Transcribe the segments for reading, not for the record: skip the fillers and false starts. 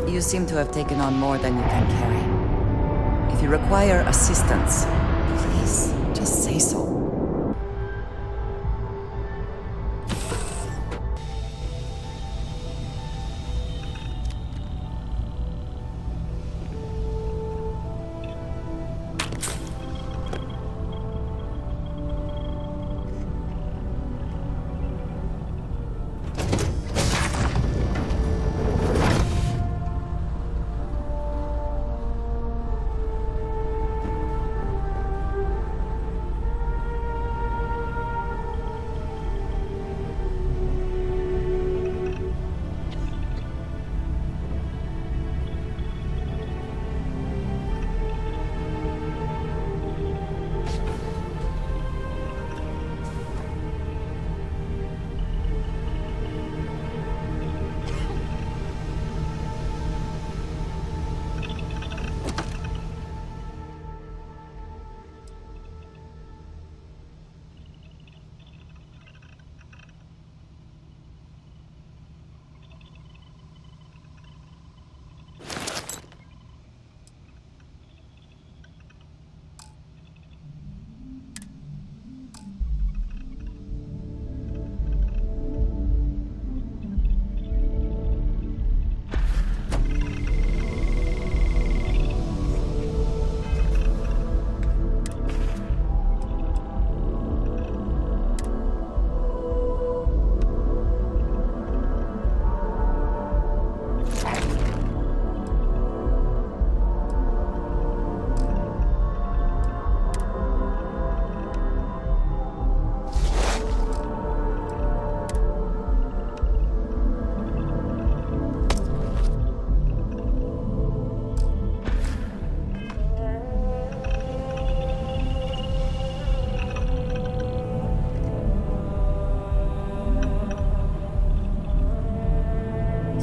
You seem to have taken on more than you can carry. If you require assistance, please, just say so.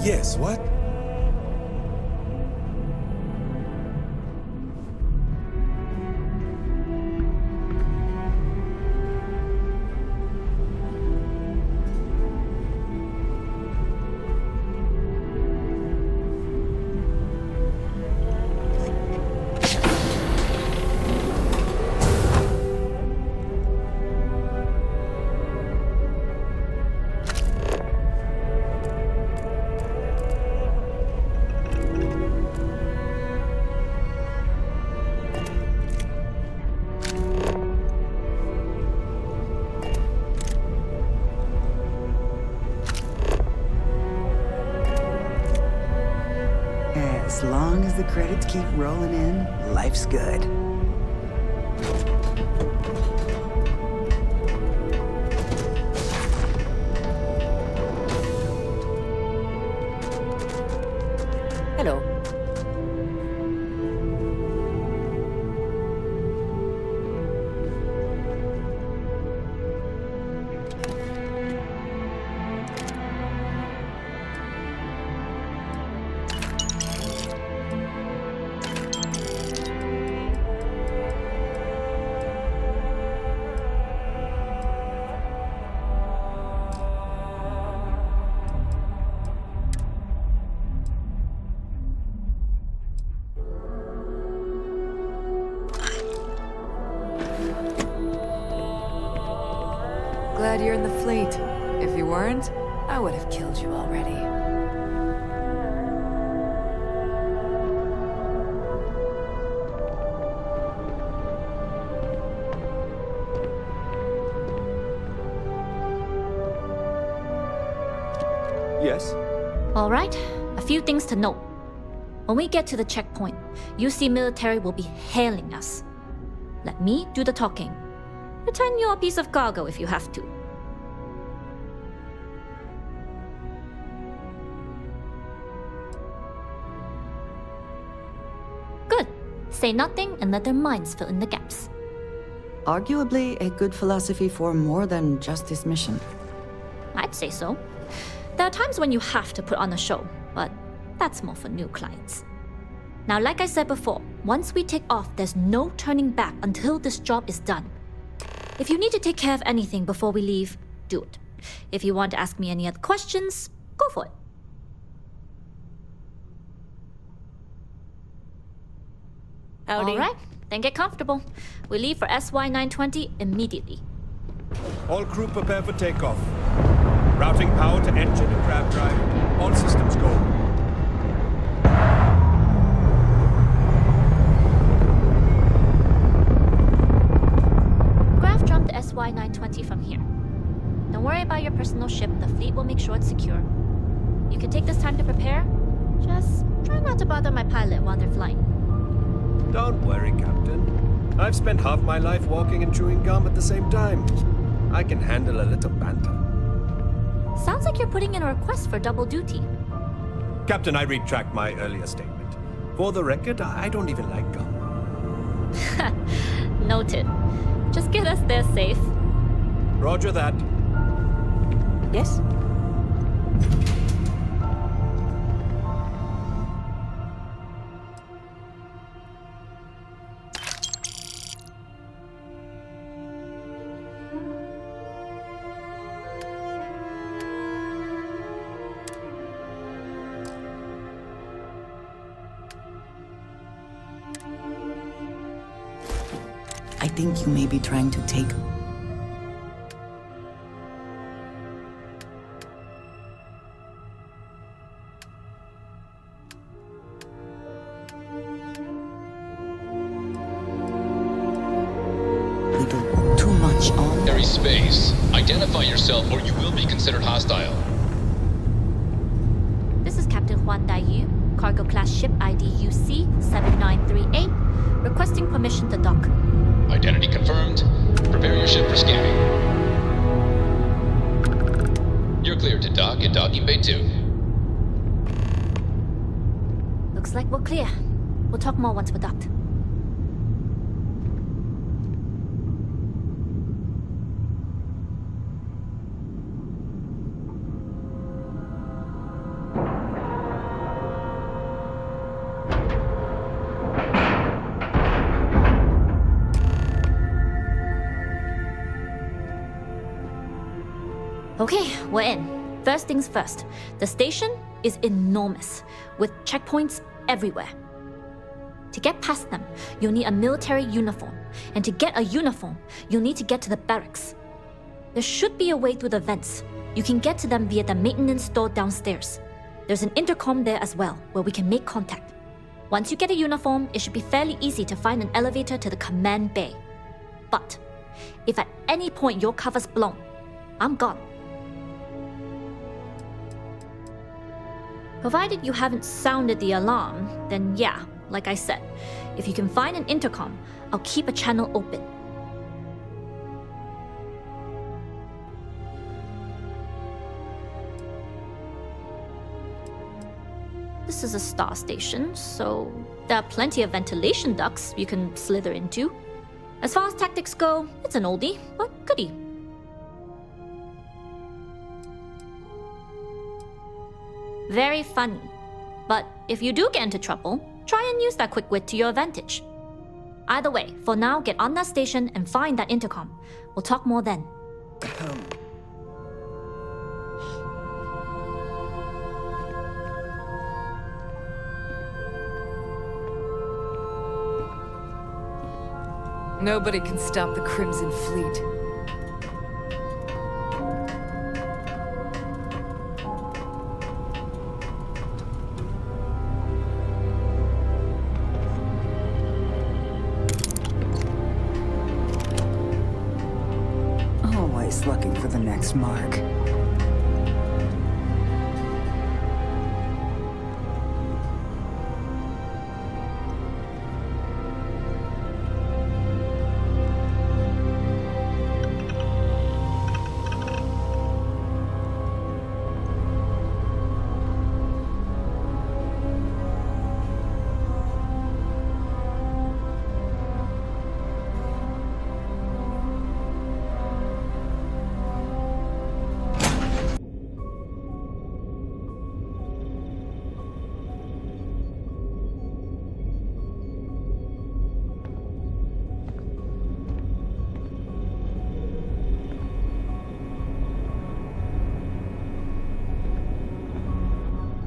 Yes, what? As long as the credits keep rolling in, life's good. Hello. Glad you're in the fleet. If you weren't, I would have killed you already. Yes? All right, a few things to note. When we get to the checkpoint, UC military will be hailing us. Let me do the talking. Pretend you're a piece of cargo if you have to. Good. Say nothing and let their minds fill in the gaps. Arguably a good philosophy for more than just this mission. I'd say so. There are times when you have to put on a show, but that's more for new clients. Now, like I said before, once we take off, there's no turning back until this job is done. If you need to take care of anything before we leave, do it. If you want to ask me any other questions, go for it. Howdy. All right, then get comfortable. We leave for SY-920 immediately. All crew prepare for takeoff. Routing power to engine and crab drive. All systems go. Graph jump the SY-920 from here. Don't worry about your personal ship. The fleet will make sure it's secure. You can take this time to prepare. Just try not to bother my pilot while they're flying. Don't worry, Captain. I've spent half my life walking and chewing gum at the same time. I can handle a little banter. Sounds like you're putting in a request for double duty. Captain, I retract my earlier statement. For the record, I don't even like gum. Noted. Just get us there safe. Roger that. Yes? I think you may be trying to take... little too much on... Military space. Identify yourself or you will be considered hostile. This is Captain Juan Daiyu, cargo class ship ID UC-7938, requesting permission to dock. Identity confirmed. Prepare your ship for scanning. You're cleared to dock at docking bay 2. Looks like we're clear. We'll talk more once we're docked. Okay, we're in. First things first. The station is enormous, with checkpoints everywhere. To get past them, you'll need a military uniform. And to get a uniform, you'll need to get to the barracks. There should be a way through the vents. You can get to them via the maintenance store downstairs. There's an intercom there as well, where we can make contact. Once you get a uniform, it should be fairly easy to find an elevator to the command bay. But if at any point your cover's blown, I'm gone. Provided you haven't sounded the alarm, then yeah, like I said, if you can find an intercom, I'll keep a channel open. This is a star station, so there are plenty of ventilation ducts you can slither into. As far as tactics go, it's an oldie, but goodie. Very funny. But if you do get into trouble, try and use that quick wit to your advantage. Either way, for now, get on that station and find that intercom. We'll talk more then. Nobody can stop the Crimson Fleet. Always looking for the next mark.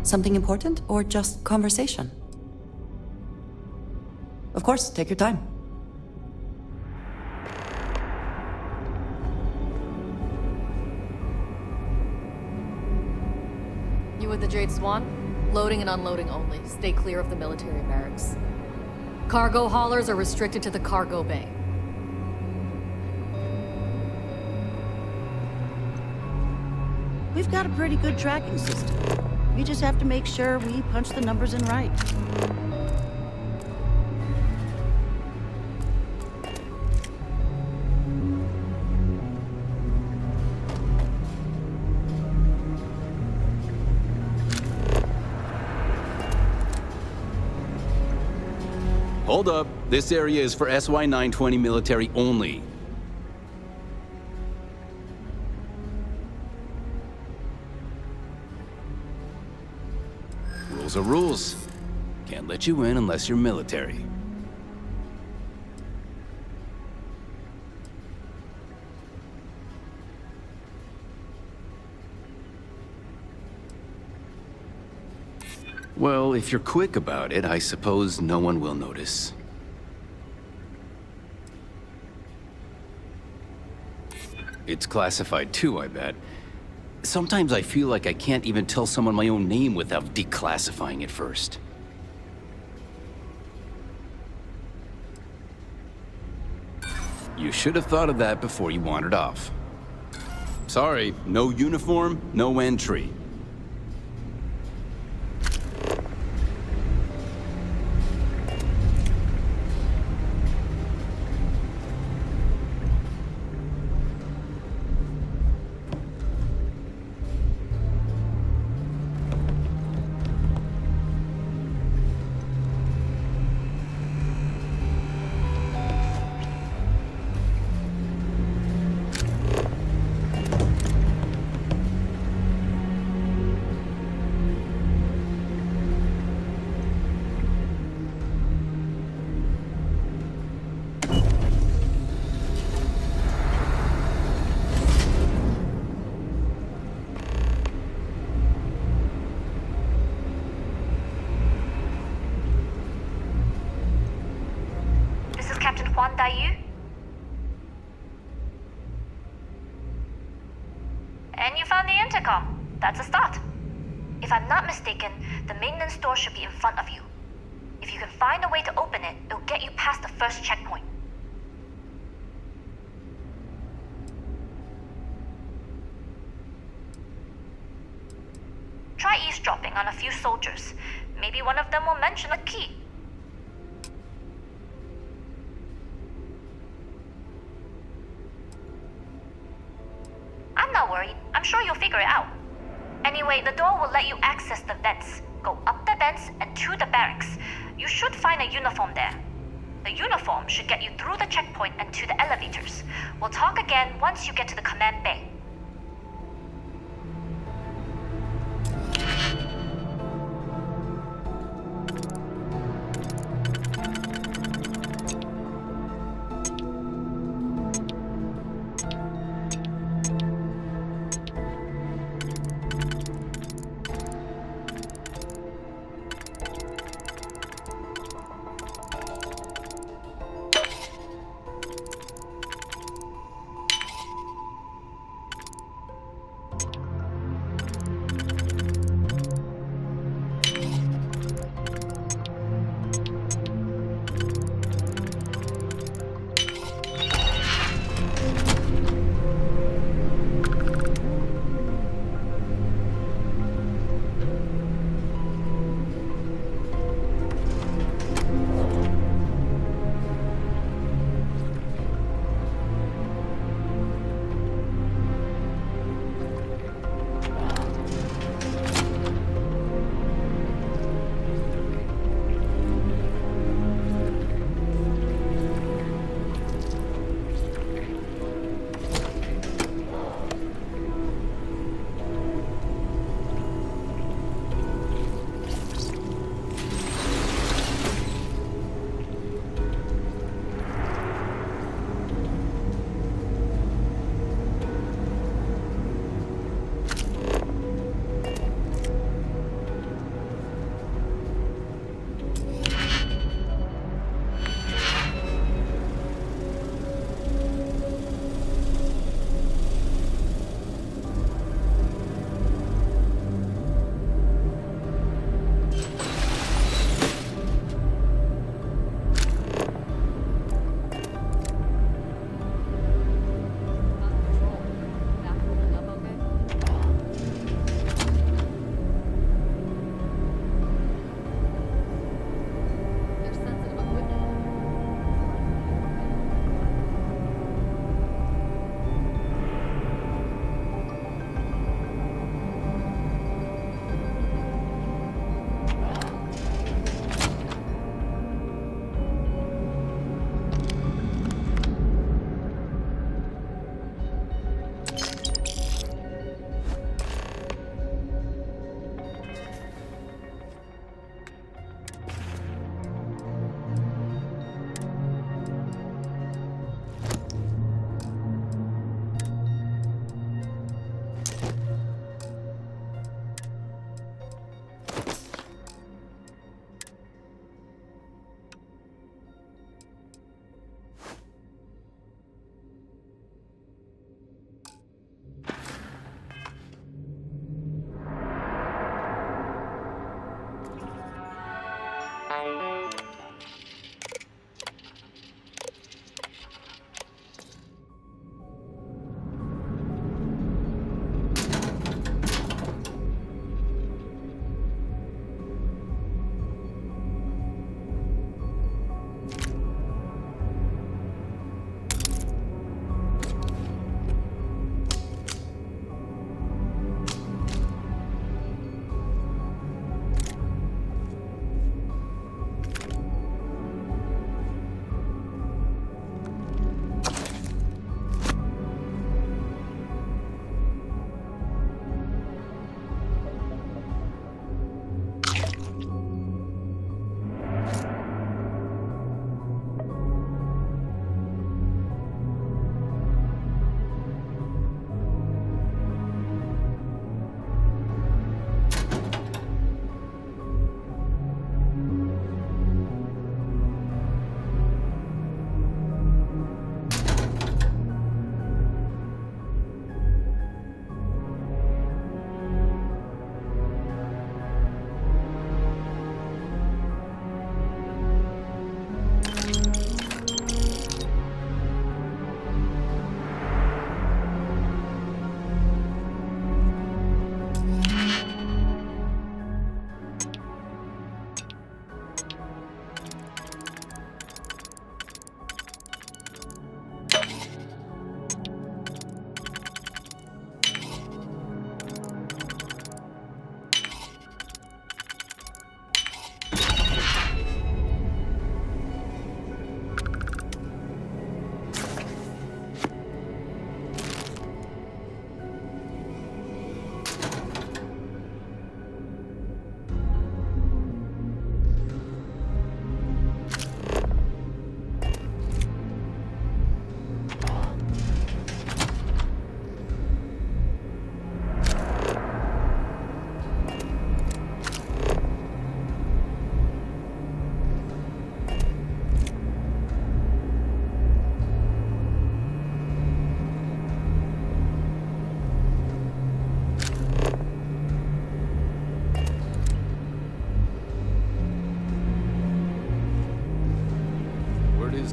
Something important or just conversation? Of course, take your time. You with the Jade Swan? Loading and unloading only. Stay clear of the military barracks. Cargo haulers are restricted to the cargo bay. We've got a pretty good tracking system. We just have to make sure we punch the numbers in right. Hold up. This area is for SY-920 military only. Rules are rules. Can't let you in unless you're military. Well, if you're quick about it, I suppose no one will notice. It's classified too, I bet. Sometimes I feel like I can't even tell someone my own name without declassifying it first. You should have thought of that before you wandered off. Sorry, no uniform, no entry. And you found the intercom. That's a start. If I'm not mistaken, the maintenance door should be in front of you. If you can find a way to open it, it'll get you past the first checkpoint. Try eavesdropping on a few soldiers. Maybe one of them will mention a key. I'm not worried. I'm sure you'll figure it out. Anyway, the door will let you access the vents. Go up the vents and to the barracks. You should find a uniform there. The uniform should get you through the checkpoint and to the elevators. We'll talk again once you get to the command bay.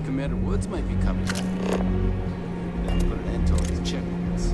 Commander Woods might be coming back. Then put an end to all these checkpoints.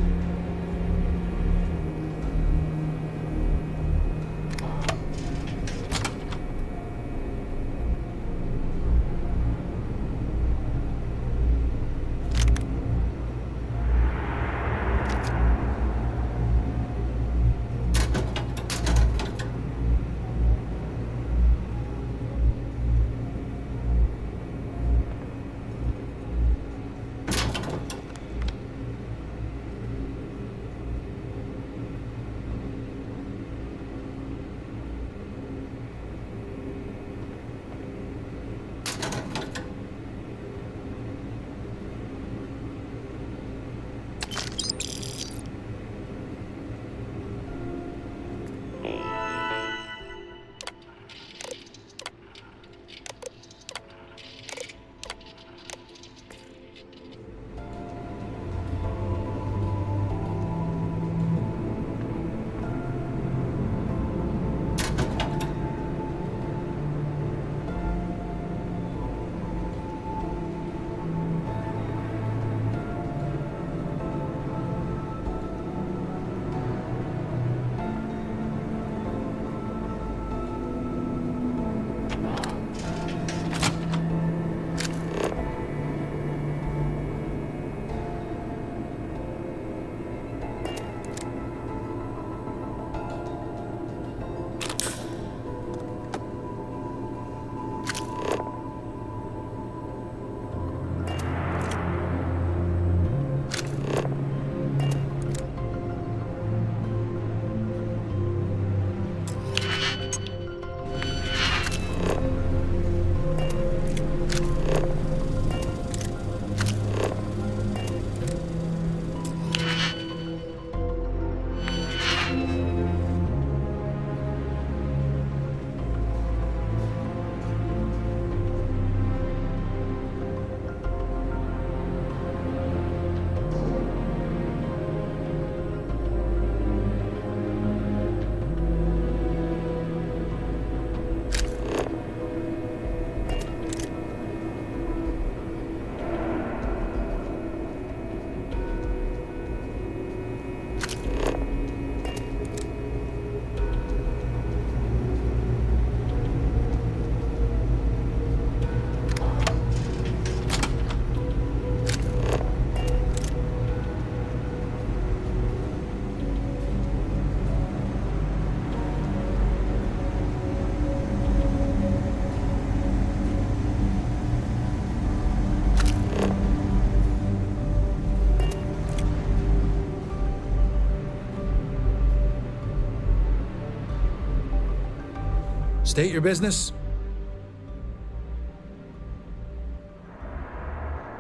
State your business.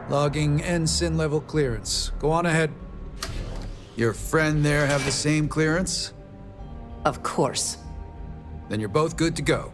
Logging ensign level clearance. Go on ahead. Your friend there have the same clearance? Of course. Then you're both good to go.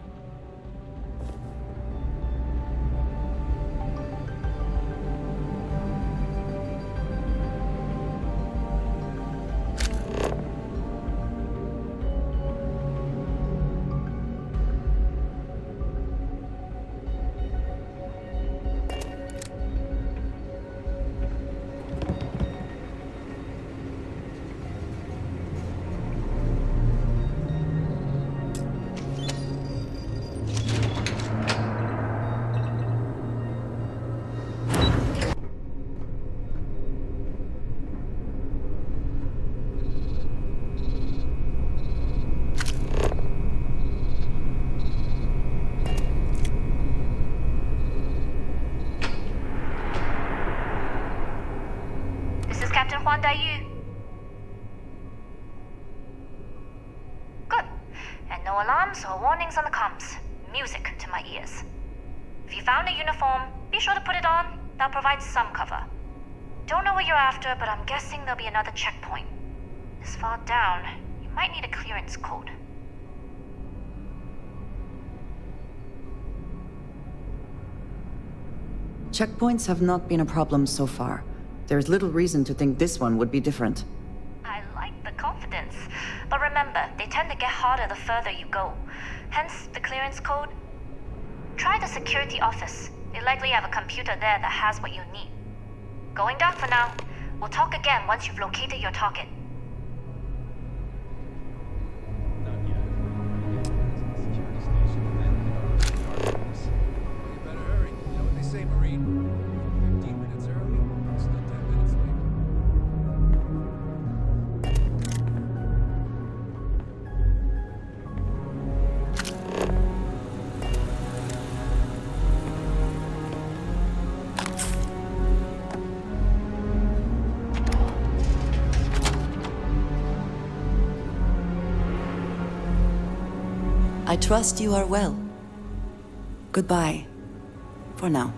Good. And no alarms or warnings on the comms. Music to my ears. If you found a uniform, be sure to put it on. That'll provide some cover. Don't know what you're after, but I'm guessing there'll be another checkpoint. This far down, you might need a clearance code. Checkpoints have not been a problem so far. There's little reason to think this one would be different. I like the confidence. But remember, they tend to get harder the further you go. Hence, the clearance code. Try the security office. They likely have a computer there that has what you need. Going down for now. We'll talk again once you've located your target. You better hurry. You know what they say, Marine. 15 minutes early, still 10 minutes late. I trust you are well. Goodbye. For now.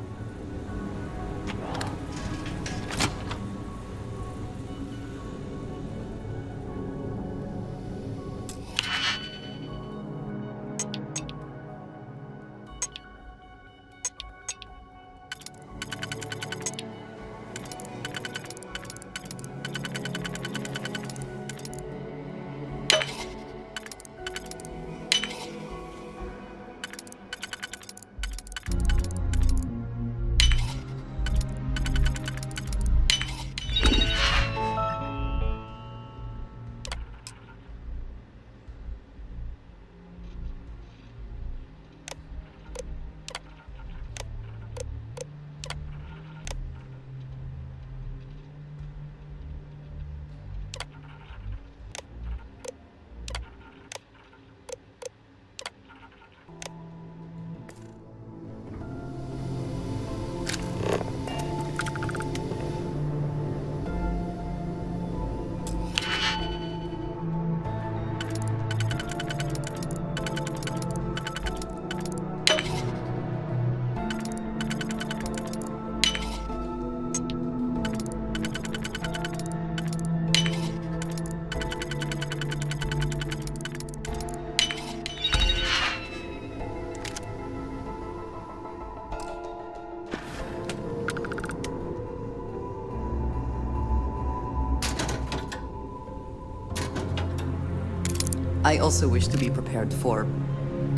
I also wish to be prepared for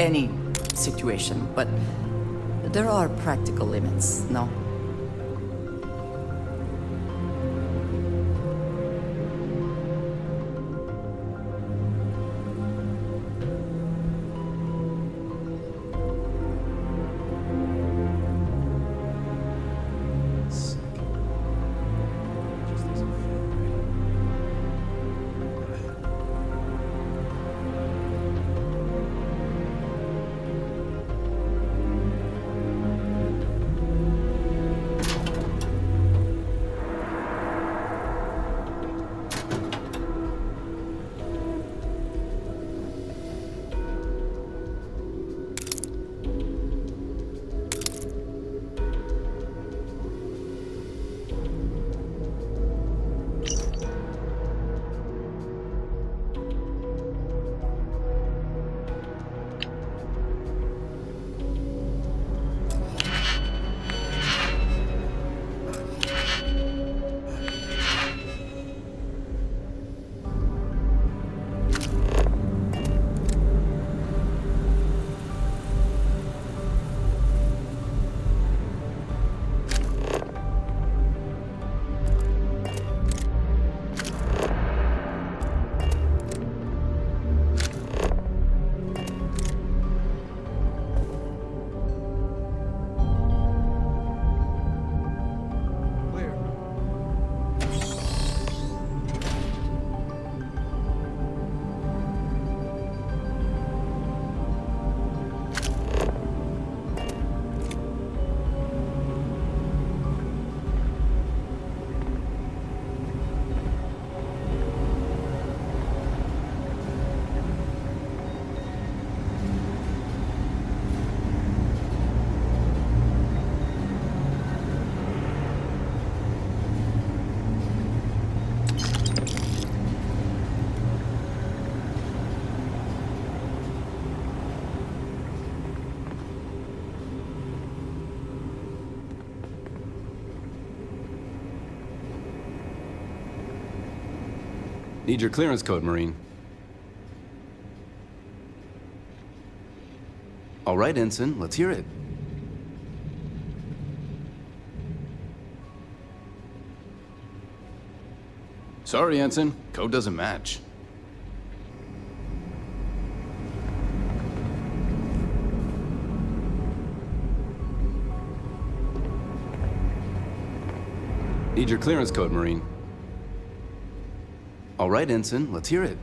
any situation, but there are practical limits, no? Need your clearance code, Marine. All right, Ensign, let's hear it. Sorry, Ensign. Code doesn't match. Need your clearance code, Marine. All right, Ensign, let's hear it.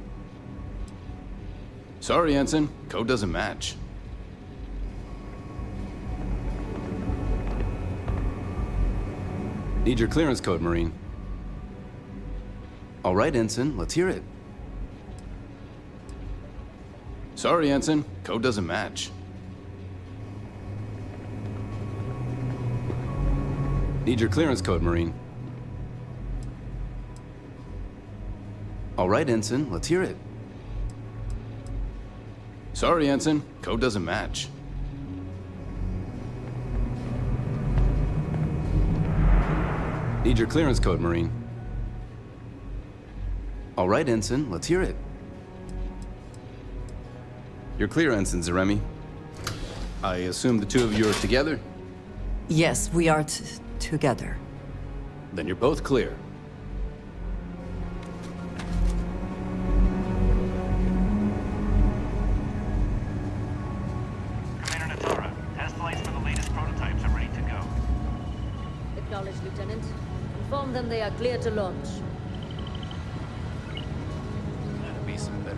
Sorry, Ensign. Code doesn't match. Need your clearance code, Marine. All right, Ensign, let's hear it. Sorry, Ensign. Code doesn't match. Need your clearance code, Marine. All right, Ensign, let's hear it. Sorry, Ensign. Code doesn't match. Need your clearance code, Marine. All right, Ensign, let's hear it. You're clear, Ensign Zaremi. I assume the two of you are together? Yes, we are together. Then you're both clear. Commander Natora, test flights for the latest prototypes are ready to go. Acknowledged, Lieutenant. Inform them they are clear to launch. That'll be some better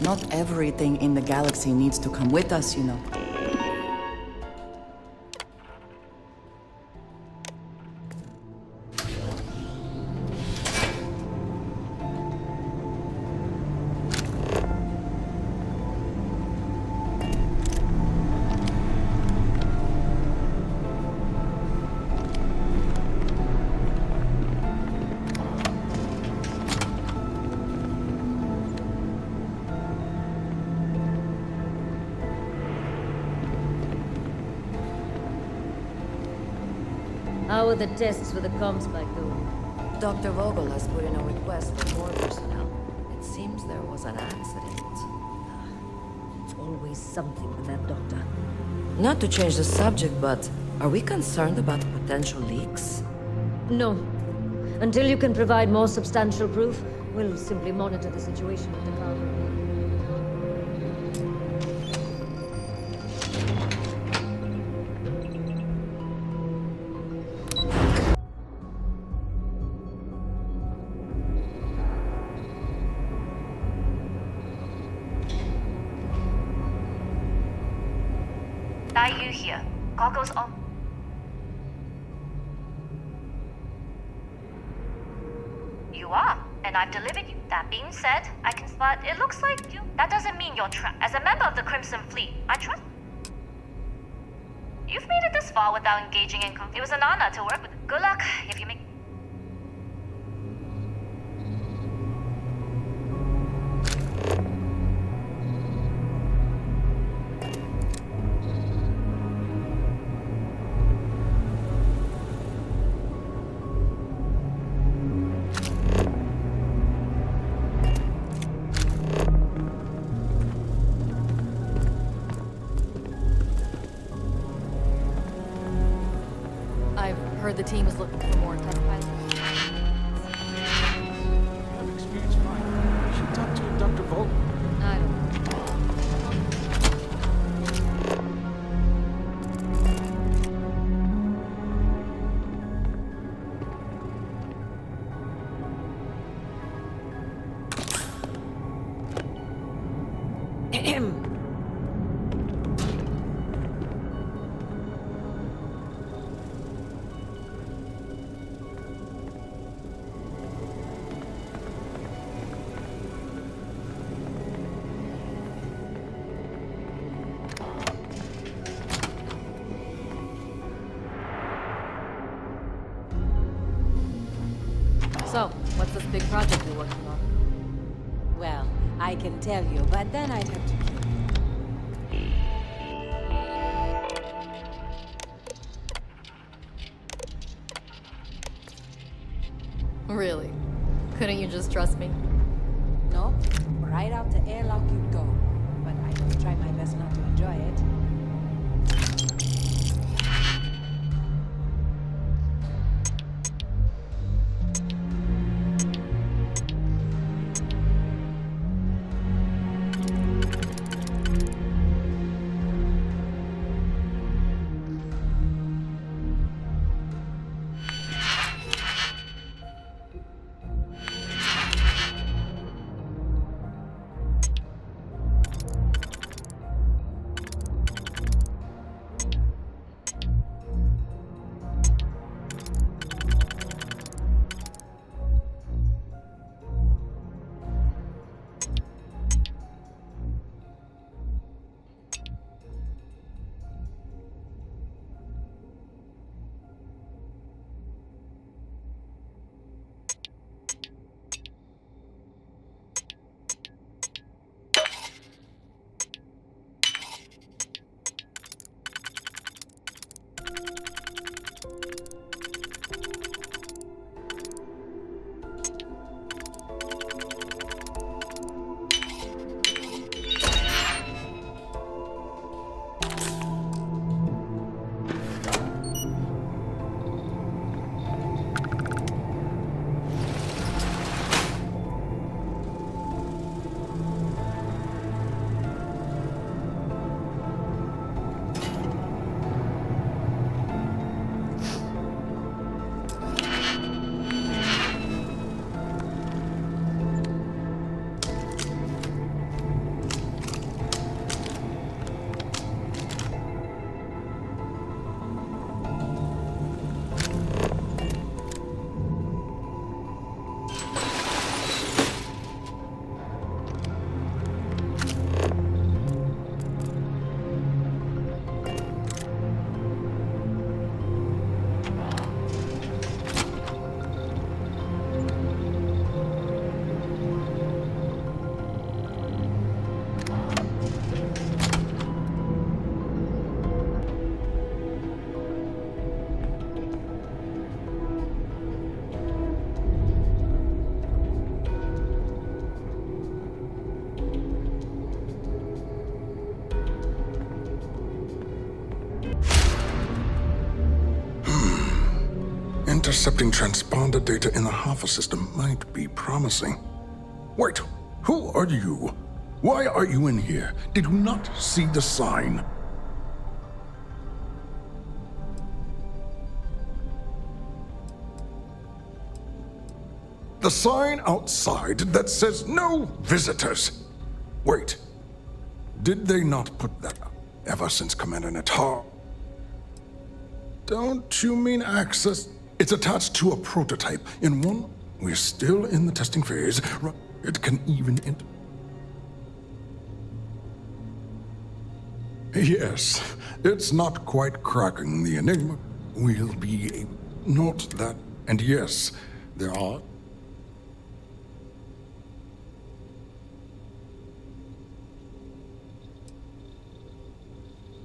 Not everything in the galaxy needs to come with us, you know. How are the tests for the comms spike going? Dr. Vogel has put in a request for more personnel. It seems there was an accident. It's always something with that doctor. Not to change the subject, but are we concerned about potential leaks? No. Until you can provide more substantial proof, we'll simply monitor the situation at the cargo. Are you here? Goggles on. and I've delivered you. That being said, but it looks like you. That doesn't mean you're trapped. As a member of the Crimson Fleet, I trust. You've made it this far without engaging in. It was an honor to work with. Good luck if you make. The team is looking for more test pilots. Experience fine. You should talk to Dr. Volk. I don't know. So, what's this big project you're working on? Well, I can tell you, but then I'd have to kill you. Really? Couldn't you just trust me? No, right out the airlock you'd go. But I'd try my best not to enjoy it. Intercepting transponder data in the Alpha system might be promising. Wait, who are you? Why are you in here? Did you not see the sign? The sign outside that says no visitors. Wait, did they not put that up ever since Commander Natar? Don't you mean access? It's attached to a prototype in one We're still in the testing phase. It can even Yes, it's not quite cracking the enigma. We'll be able... Note that... And yes, there are...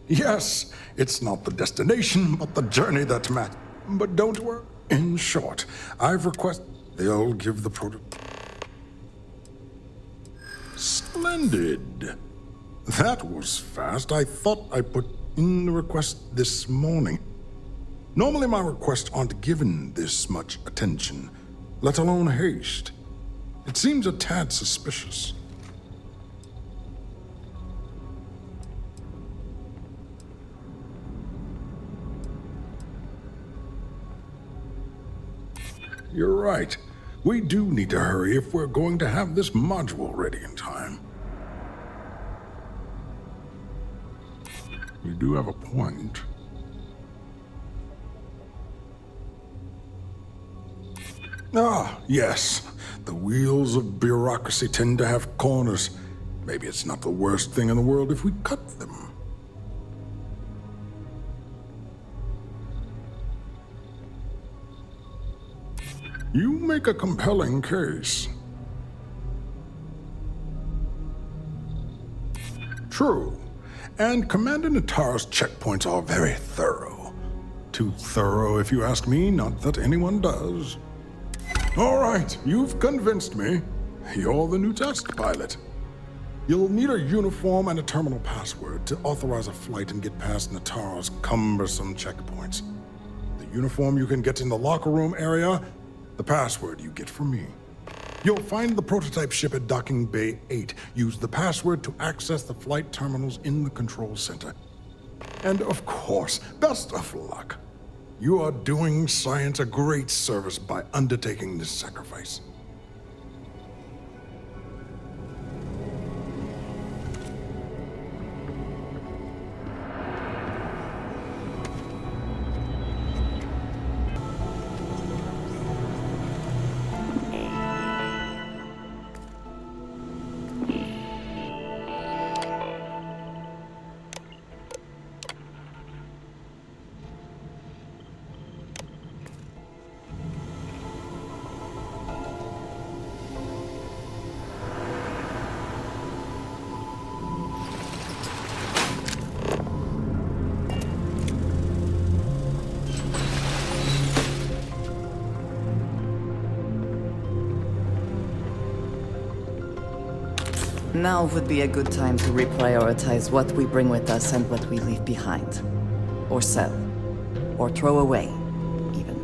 Yes, it's not the destination, but the journey that matters. But don't worry. In short, I've requested... They'll give the Splendid. That was fast. I thought I put in the request this morning. Normally my requests aren't given this much attention, let alone haste. It seems a tad suspicious. You're right. We do need to hurry if we're going to have this module ready in time. You do have a point. Ah, yes. The wheels of bureaucracy tend to have corners. Maybe it's not the worst thing in the world if we cut them. You make a compelling case. True. And Commander Natara's checkpoints are very thorough. Too thorough, if you ask me, not that anyone does. All right, you've convinced me. You're the new test pilot. You'll need a uniform and a terminal password to authorize a flight and get past Natara's cumbersome checkpoints. The uniform you can get in the locker room area, the password you get from me. You'll find the prototype ship at Docking Bay 8. Use the password to access the flight terminals in the control center. And of course, best of luck. You are doing science a great service by undertaking this sacrifice. Now would be a good time to reprioritize what we bring with us and what we leave behind. Or sell. Or throw away, even.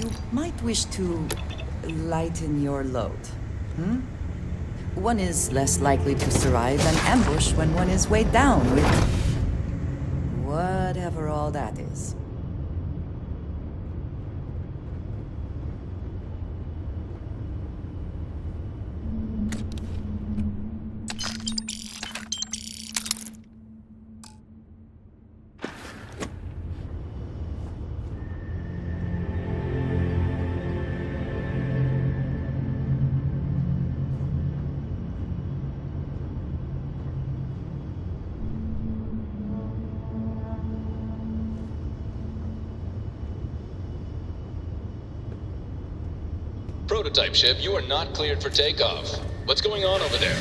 You might wish to lighten your load. One is less likely to survive an ambush when one is weighed down with whatever all that is. Prototype ship, you are not cleared for takeoff. What's going on over there?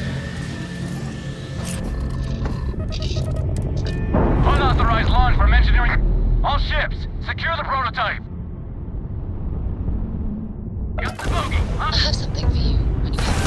Unauthorized launch from engineering. All ships, secure the prototype. Got the bogey. I have something for you when you come around.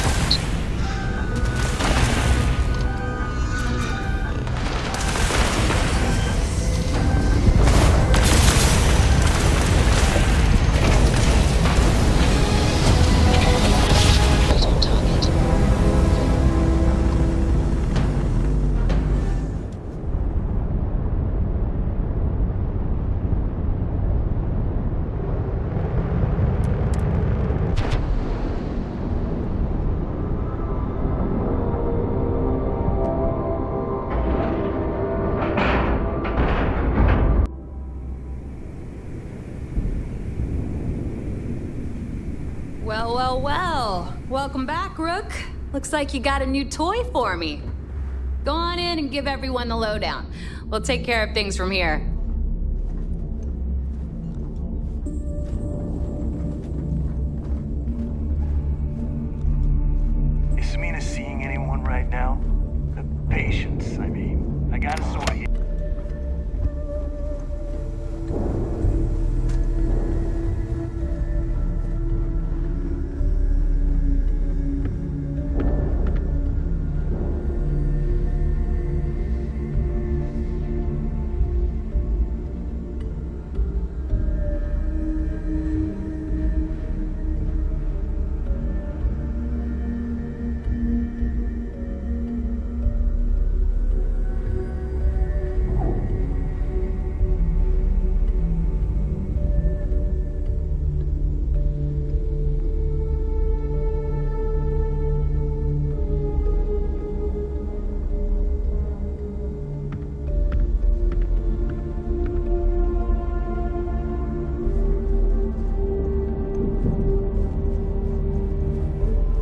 Well. Welcome back, Rook. Looks like you got a new toy for me. Go on in and give everyone the lowdown. We'll take care of things from here. Is Samina seeing anyone right now? The patients, I mean. I gotta sort of...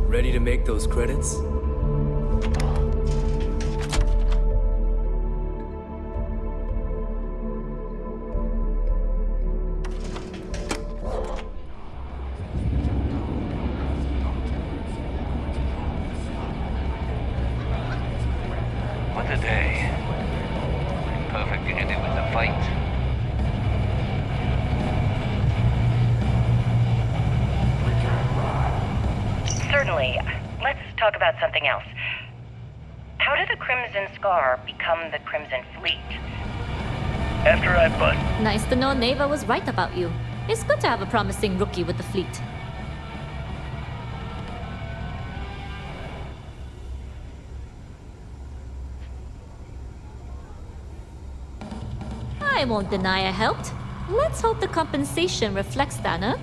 Ready to make those credits? What a day. Perfect to end it with a fight. Certainly. Let's talk about something else. How did the Crimson Scar become the Crimson Fleet? After I bust... Nice to know Neva was right about you. It's good to have a promising rookie with the fleet. I won't deny I helped. Let's hope the compensation reflects that, huh?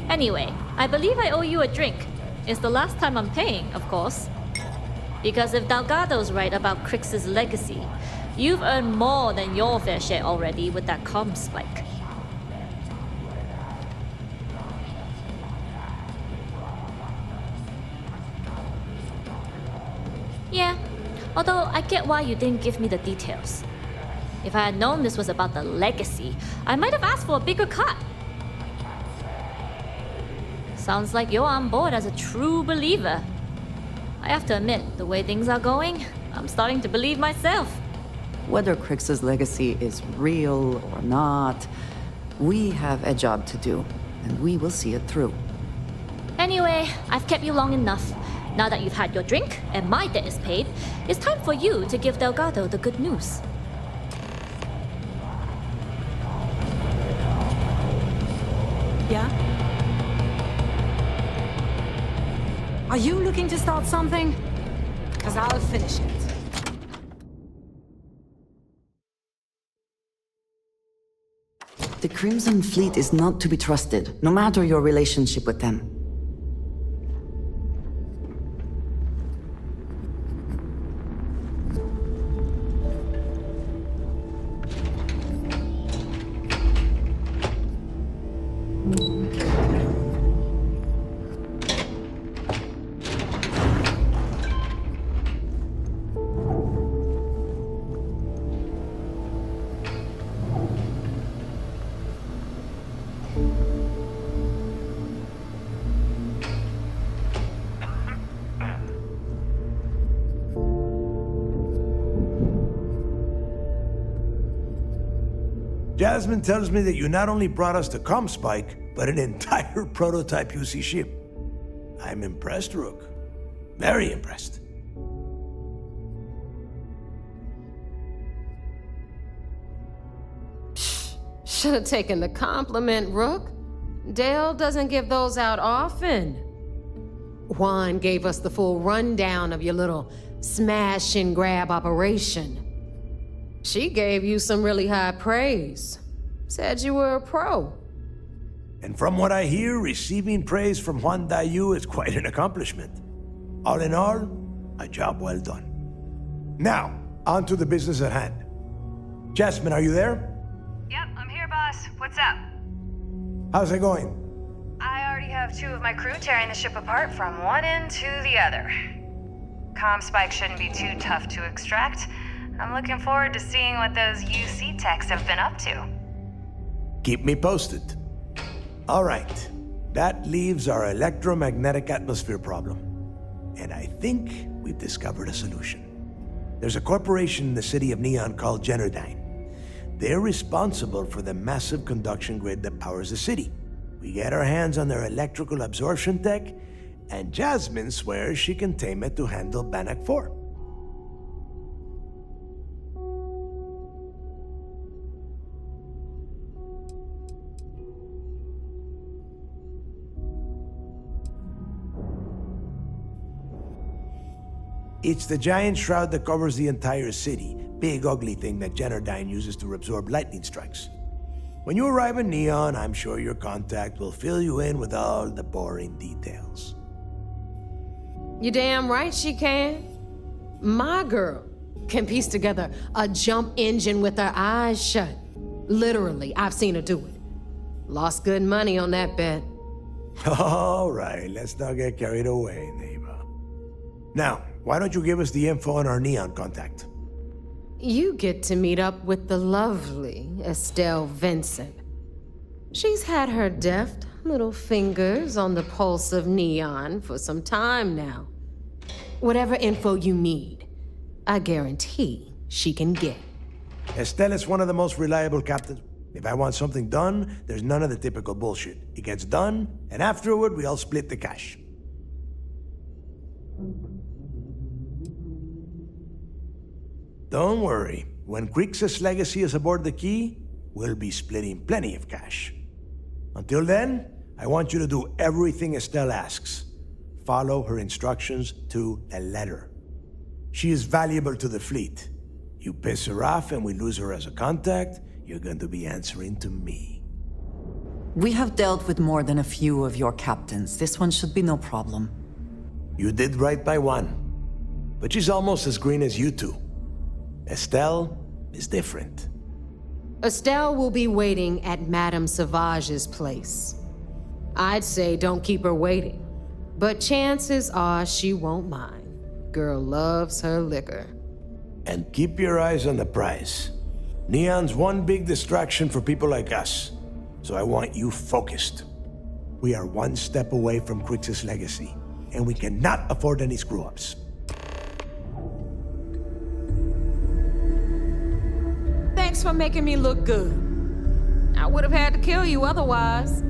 Anyway, I believe I owe you a drink. It's the last time I'm paying, of course. Because if Delgado's right about Crix's legacy, you've earned more than your fair share already with that comm spike. Yeah, although I get why you didn't give me the details. If I had known this was about the legacy, I might have asked for a bigger cut. Sounds like you're on board as a true believer. I have to admit, the way things are going, I'm starting to believe myself. Whether Crix's legacy is real or not, we have a job to do, and we will see it through. Anyway, I've kept you long enough. Now that you've had your drink and my debt is paid, it's time for you to give Delgado the good news. Yeah? Are you looking to start something? Because I'll finish it. The Crimson Fleet is not to be trusted, no matter your relationship with them. Jasmine tells me that you not only brought us the ComSpike, but an entire prototype UC ship. I'm impressed, Rook. Very impressed. Should have taken the compliment, Rook. Dale doesn't give those out often. Juan gave us the full rundown of your little smash and grab operation. She gave you some really high praise. Said you were a pro. And from what I hear, receiving praise from Juan Dayu is quite an accomplishment. All in all, a job well done. Now, on to the business at hand. Jasmine, are you there? Yep, I'm here, boss. What's up? How's it going? I already have 2 of my crew tearing the ship apart from one end to the other. ComSpike shouldn't be too tough to extract. I'm looking forward to seeing what those UC techs have been up to. Keep me posted. All right, that leaves our electromagnetic atmosphere problem. And I think we've discovered a solution. There's a corporation in the city of Neon called Generdyne. They're responsible for the massive conduction grid that powers the city. We get our hands on their electrical absorption tech, and Jasmine swears she can tame it to handle Bannock 4. It's the giant shroud that covers the entire city. Big, ugly thing that Generdyne uses to absorb lightning strikes. When you arrive in Neon, I'm sure your contact will fill you in with all the boring details. You damn right she can. My girl can piece together a jump engine with her eyes shut. Literally, I've seen her do it. Lost good money on that bet. All right, let's not get carried away, neighbor. Now, why don't you give us the info on our Neon contact? You get to meet up with the lovely Estelle Vincent. She's had her deft little fingers on the pulse of Neon for some time now. Whatever info you need, I guarantee she can get. Estelle is one of the most reliable captains. If I want something done, there's none of the typical bullshit. It gets done, and afterward, we all split the cash. Don't worry. When Crixus' legacy is aboard the Key, we'll be splitting plenty of cash. Until then, I want you to do everything Estelle asks. Follow her instructions to the letter. She is valuable to the fleet. You piss her off and we lose her as a contact, you're going to be answering to me. We have dealt with more than a few of your captains. This one should be no problem. You did right by one. But she's almost as green as you two. Estelle is different. Estelle will be waiting at Madame Sauvage's place. I'd say don't keep her waiting, but chances are she won't mind. Girl loves her liquor. And keep your eyes on the prize. Neon's one big distraction for people like us, so I want you focused. We are one step away from Crixus' legacy, and we cannot afford any screw-ups. Thanks for making me look good. I would have had to kill you otherwise.